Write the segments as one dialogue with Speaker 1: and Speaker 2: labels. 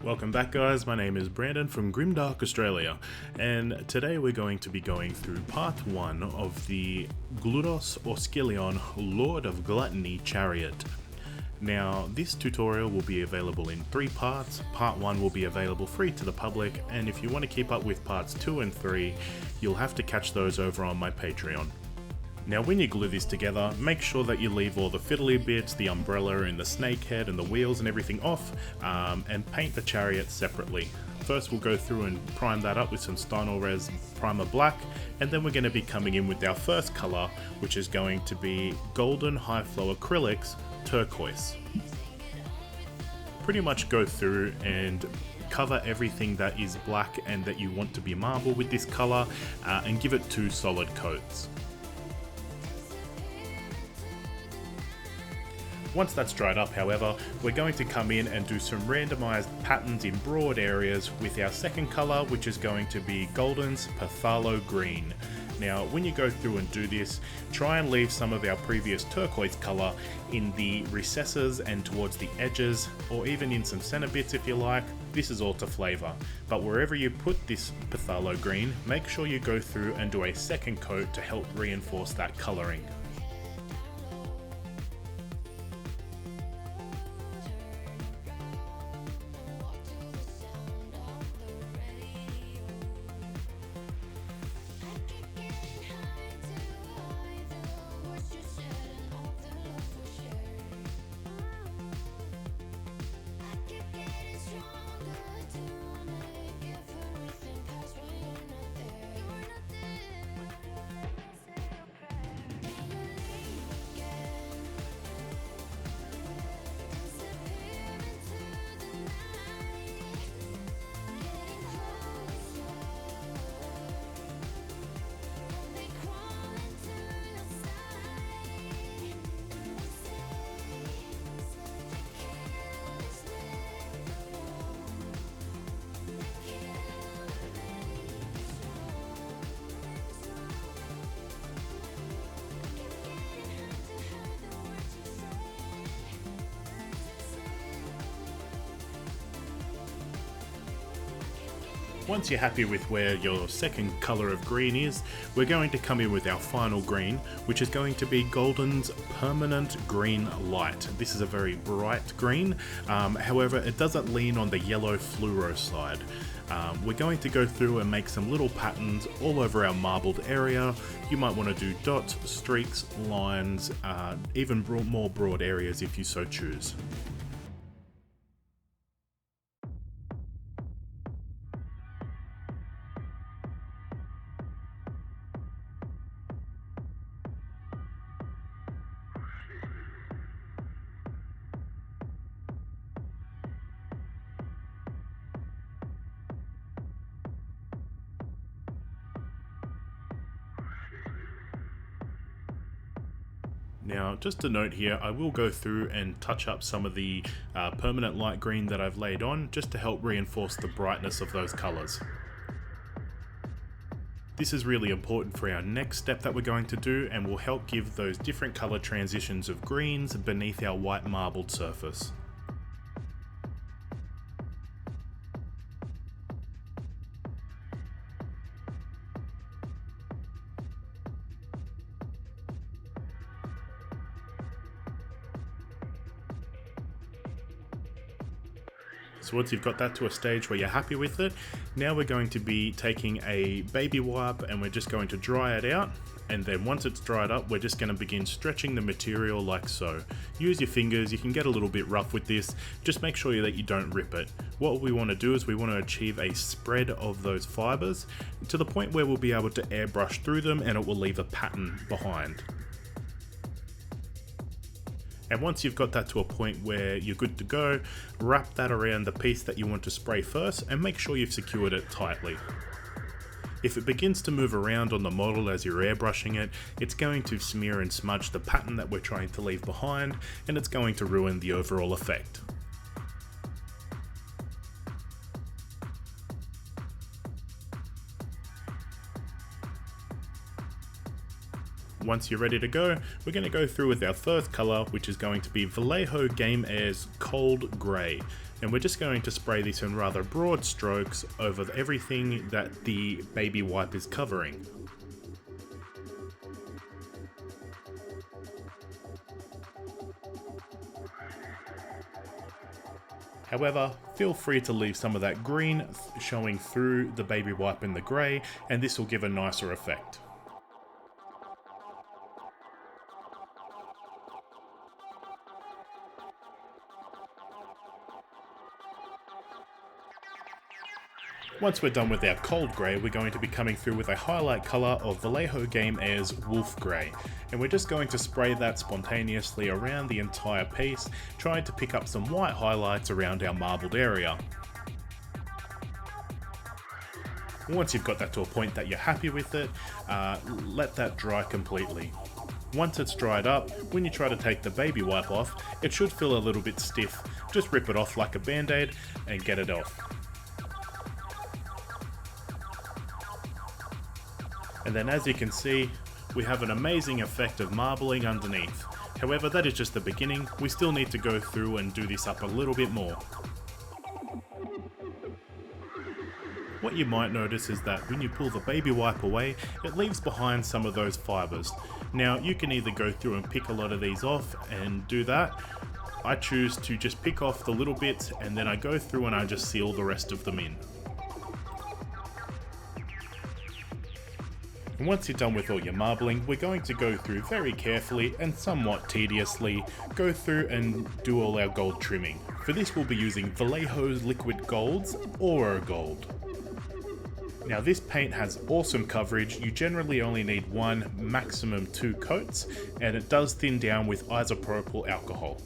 Speaker 1: Welcome back guys, my name is Brandon from Grimdark, Australia, and today we're going to be going through part 1 of the Glutos Orscollion Lord of Gluttony Chariot. Now, this tutorial will be available in 3 parts. Part 1 will be available free to the public, and if you want to keep up with parts 2 and 3, you'll have to catch those over on my Patreon. Now when you glue this together, make sure that you leave all the fiddly bits, the umbrella and the snake head and the wheels and everything off, and paint the chariot separately. First we'll go through and prime that up with some Tonal Res Primer Black, and then we're going to be coming in with our first colour, which is going to be Golden High Flow Acrylics Turquoise. Pretty much go through and cover everything that is black and that you want to be marble with this colour, and give it 2 solid coats. Once that's dried up, however, we're going to come in and do some randomized patterns in broad areas with our second colour, which is going to be Golden's Phthalo Green. Now, when you go through and do this, try and leave some of our previous turquoise colour in the recesses and towards the edges, or even in some centre bits if you like. This is all to flavour. But wherever you put this Phthalo Green, make sure you go through and do a second coat to help reinforce that colouring. Once you're happy with where your second colour of green is, we're going to come in with our final green, which is going to be Golden's Permanent Green Light. This is a very bright green, however it doesn't lean on the yellow fluoro side. We're going to go through and make some little patterns all over our marbled area. You might want to do dots, streaks, lines, even more broad areas if you so choose. Now, just a note here, I will go through and touch up some of the permanent light green that I've laid on, just to help reinforce the brightness of those colours. This is really important for our next step that we're going to do, and will help give those different colour transitions of greens beneath our white marbled surface. So once you've got that to a stage where you're happy with it, now we're going to be taking a baby wipe and we're just going to dry it out, and then once it's dried up, we're just going to begin stretching the material like so. Use your fingers, you can get a little bit rough with this, just make sure that you don't rip it. What we want to do is we want to achieve a spread of those fibres to the point where we'll be able to airbrush through them and it will leave a pattern behind. And once you've got that to a point where you're good to go, wrap that around the piece that you want to spray first and make sure you've secured it tightly. If it begins to move around on the model as you're airbrushing it, it's going to smear and smudge the pattern that we're trying to leave behind, and it's going to ruin the overall effect. Once you're ready to go, we're going to go through with our first colour, which is going to be Vallejo Game Air's Cold Grey. And we're just going to spray this in rather broad strokes over everything that the baby wipe is covering. However, feel free to leave some of that green showing through the baby wipe and the grey, and this will give a nicer effect. Once we're done with our cold grey, we're going to be coming through with a highlight colour of Vallejo Game Air's Wolf Grey. And we're just going to spray that spontaneously around the entire piece, trying to pick up some white highlights around our marbled area. Once you've got that to a point that you're happy with it, let that dry completely. Once it's dried up, when you try to take the baby wipe off, it should feel a little bit stiff. Just rip it off like a band-aid and get it off. And then as you can see, we have an amazing effect of marbling underneath. However, that is just the beginning. We still need to go through and do this up a little bit more. What you might notice is that when you pull the baby wipe away, it leaves behind some of those fibres. Now you can either go through and pick a lot of these off and do that. I choose to just pick off the little bits and then I go through and I just seal the rest of them in. And once you're done with all your marbling, we're going to go through very carefully and somewhat tediously, go through and do all our gold trimming. For this we'll be using Vallejo's Liquid Gold's Aura Gold. Now this paint has awesome coverage. You generally only need one, maximum 2 coats, and it does thin down with isopropyl alcohol.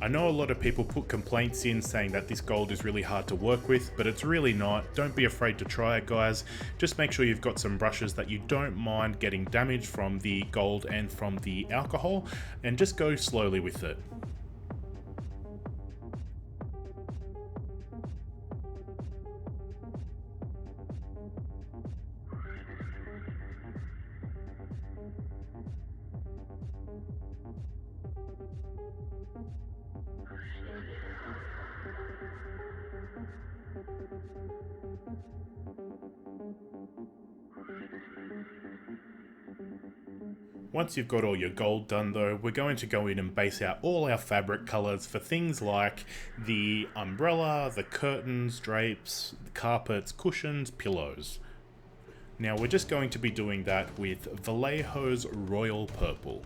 Speaker 1: I know a lot of people put complaints in saying that this gold is really hard to work with, but it's really not. Don't be afraid to try it, guys. Just make sure you've got some brushes that you don't mind getting damaged from the gold and from the alcohol, and just go slowly with it. Once you've got all your gold done though, we're going to go in and base out all our fabric colours for things like the umbrella, the curtains, drapes, the carpets, cushions, pillows. Now we're just going to be doing that with Vallejo's Royal Purple.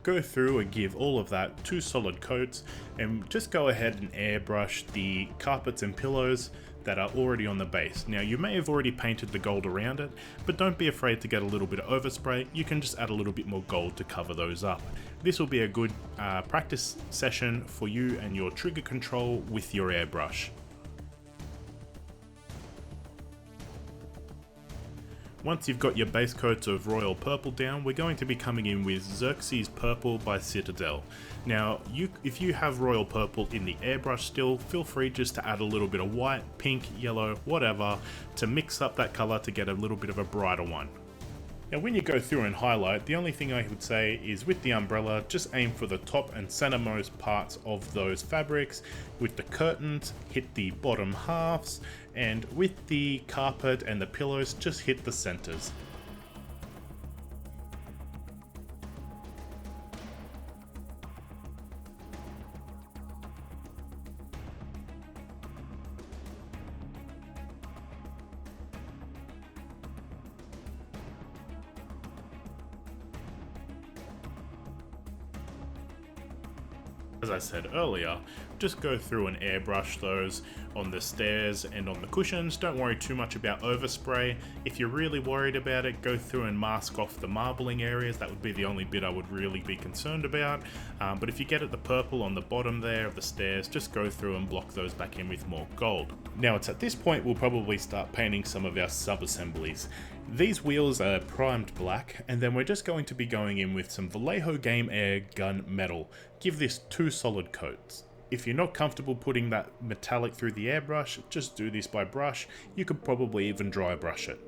Speaker 1: Go through and give all of that 2 solid coats and just go ahead and airbrush the carpets and pillows that are already on the base. Now you may have already painted the gold around it, but don't be afraid to get a little bit of overspray. You can just add a little bit more gold to cover those up. This will be a good practice session for you and your trigger control with your airbrush. Once you've got your base coats of Royal Purple down, we're going to be coming in with Xerxes Purple by Citadel. Now, if you have Royal Purple in the airbrush still, feel free just to add a little bit of white, pink, yellow, whatever, to mix up that colour to get a little bit of a brighter one. Now when you go through and highlight, the only thing I would say is with the umbrella, just aim for the top and centermost parts of those fabrics. With the curtains, hit the bottom halves, and with the carpet and the pillows, just hit the centers. As I said earlier, just go through and airbrush those on the stairs and on the cushions. Don't worry too much about overspray. If you're really worried about it, go through and mask off the marbling areas. That would be the only bit I would really be concerned about. But if you get at the purple on the bottom there of the stairs, just go through and block those back in with more gold. Now it's at this point we'll probably start painting some of our sub-assemblies. These wheels are primed black, and then we're just going to be going in with some Vallejo Game Air gun metal. Give this 2 solid coats. If you're not comfortable putting that metallic through the airbrush, just do this by brush. You could probably even dry brush it.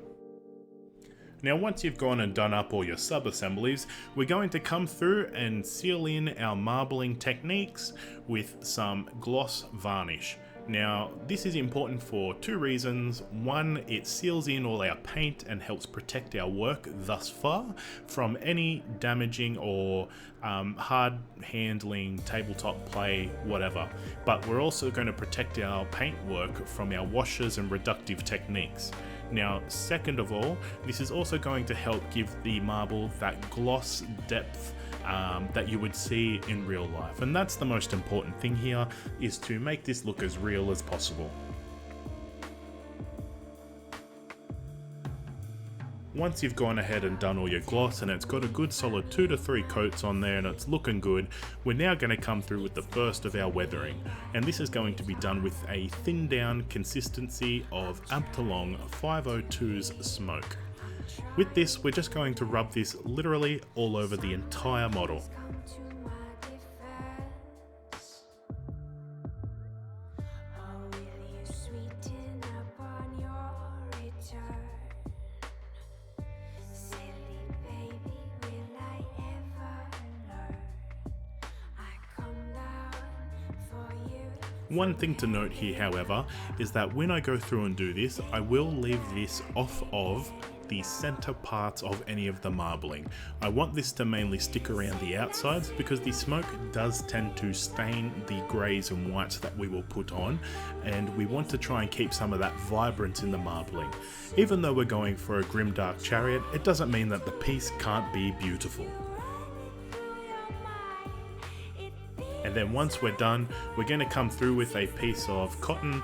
Speaker 1: Now once you've gone and done up all your sub-assemblies, we're going to come through and seal in our marbling techniques with some gloss varnish. Now this is important for two reasons. One, it seals in all our paint and helps protect our work thus far from any damaging or hard handling, tabletop play, whatever. But we're also going to protect our paint work from our washes and reductive techniques. Now, second of all, this is also going to help give the marble that gloss depth that you would see in real life. And that's the most important thing here, is to make this look as real as possible. Once you've gone ahead and done all your gloss and it's got a good solid 2 to 3 coats on there and it's looking good, we're now going to come through with the first of our weathering. And this is going to be done with a thin down consistency of Abtalong 502's smoke. With this, we're just going to rub this literally all over the entire model. One thing to note here, however, is that when I go through and do this, I will leave this off of the center parts of any of the marbling. I want this to mainly stick around the outsides because the smoke does tend to stain the greys and whites that we will put on, and we want to try and keep some of that vibrance in the marbling. Even though we're going for a grimdark chariot, it doesn't mean that the piece can't be beautiful. And then once we're done, we're going to come through with a piece of cotton,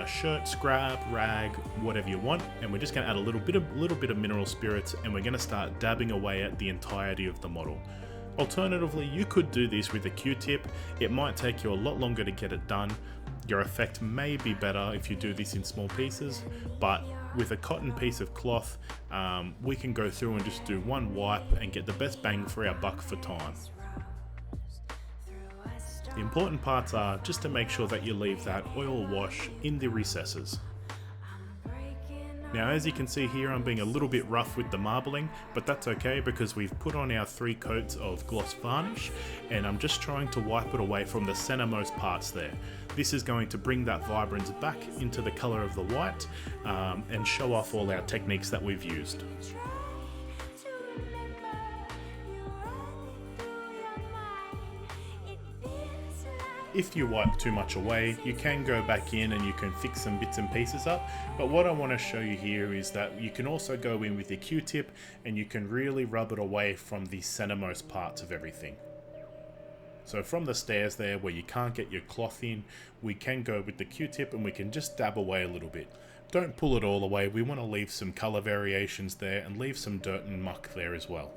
Speaker 1: shirt, scrap, rag, whatever you want, and we're just going to add a little bit of mineral spirits, and we're going to start dabbing away at the entirety of the model. Alternatively, you could do this with a Q-tip. It might take you a lot longer to get it done. Your effect may be better if you do this in small pieces, but with a cotton piece of cloth, we can go through and just do one wipe and get the best bang for our buck for time. The important parts are just to make sure that you leave that oil wash in the recesses. Now, as you can see here, I'm being a little bit rough with the marbling, but that's okay because we've put on our 3 coats of gloss varnish, and I'm just trying to wipe it away from the centermost parts there. This is going to bring that vibrance back into the color of the white and show off all our techniques that we've used. If you wipe too much away, you can go back in and you can fix some bits and pieces up, but what I want to show you here is that you can also go in with your Q-tip and you can really rub it away from the centermost parts of everything. So from the stairs there where you can't get your cloth in, we can go with the Q-tip and we can just dab away a little bit. Don't pull it all away, we want to leave some color variations there and leave some dirt and muck there as well.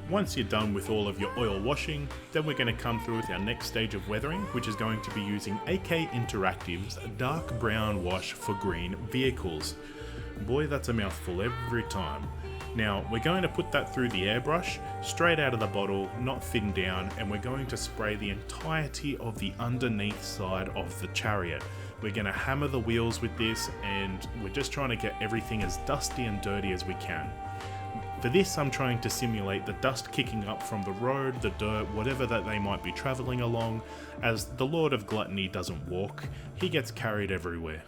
Speaker 1: Once you're done with all of your oil washing, then we're going to come through with our next stage of weathering, which is going to be using AK Interactive's dark brown wash for green vehicles. Boy, that's a mouthful every time. Now, we're going to put that through the airbrush, straight out of the bottle, not thinned down, and we're going to spray the entirety of the underneath side of the chariot. We're going to hammer the wheels with this, and we're just trying to get everything as dusty and dirty as we can. For this, I'm trying to simulate the dust kicking up from the road, the dirt, whatever that they might be travelling along. As the Lord of Gluttony doesn't walk, he gets carried everywhere.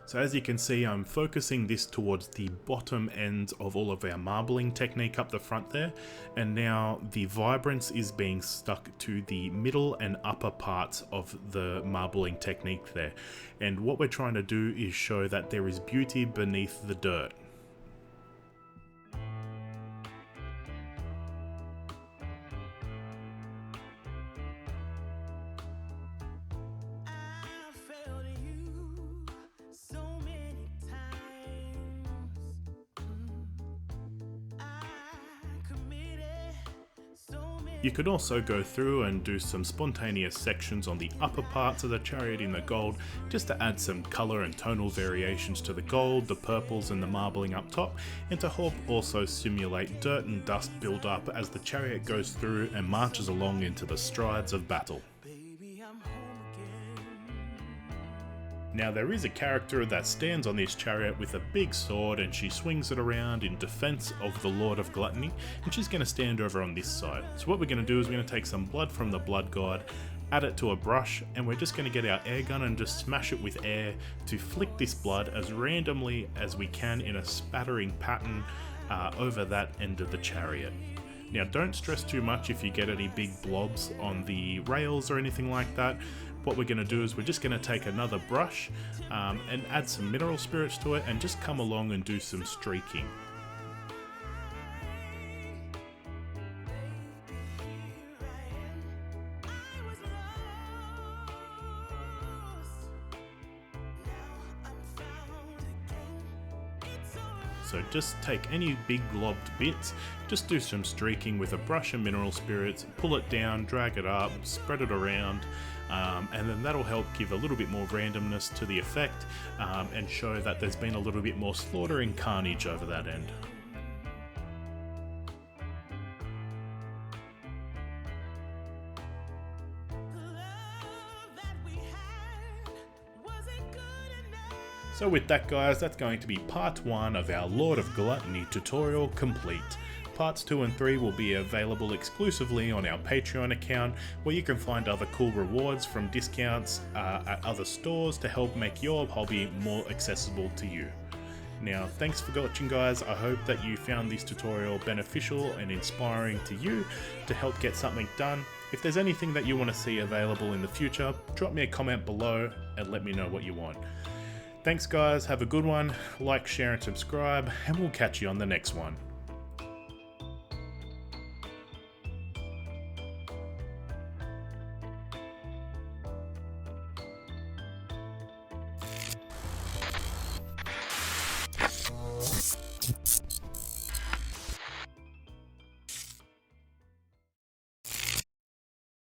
Speaker 1: So as you can see, I'm focusing this towards the bottom ends of all of our marbling technique up the front there, and now the vibrance is being stuck to the middle and upper parts of the marbling technique there. And what we're trying to do is show that there is beauty beneath the dirt. You could also go through and do some spontaneous sections on the upper parts of the chariot in the gold, just to add some colour and tonal variations to the gold, the purples and the marbling up top, and to help also simulate dirt and dust build up as the chariot goes through and marches along into the strides of battle. Now there is a character that stands on this chariot with a big sword, and she swings it around in defense of the Lord of Gluttony, and she's going to stand over on this side. So what we're going to do is we're going to take some blood from the blood god, add it to a brush, and we're just going to get our air gun and just smash it with air to flick this blood as randomly as we can in a spattering pattern over that end of the chariot. Now don't stress too much if you get any big blobs on the rails or anything like that. What we're going to do is we're just going to take another brush and add some mineral spirits to it and just come along and do some streaking. So just take any big globbed bits, just do some streaking with a brush and mineral spirits, pull it down, drag it up, spread it around, and then that'll help give a little bit more randomness to the effect and show that there's been a little bit more slaughter and carnage over that end. So with that guys, that's going to be part 1 of our Lord of Gluttony tutorial complete. Parts 2 and 3 will be available exclusively on our Patreon account, where you can find other cool rewards from discounts at other stores to help make your hobby more accessible to you. Now, thanks for watching guys. I hope that you found this tutorial beneficial and inspiring to you to help get something done. If there's anything that you want to see available in the future, drop me a comment below and let me know what you want. Thanks guys, have a good one, like, share and subscribe, and we'll catch you on the next one.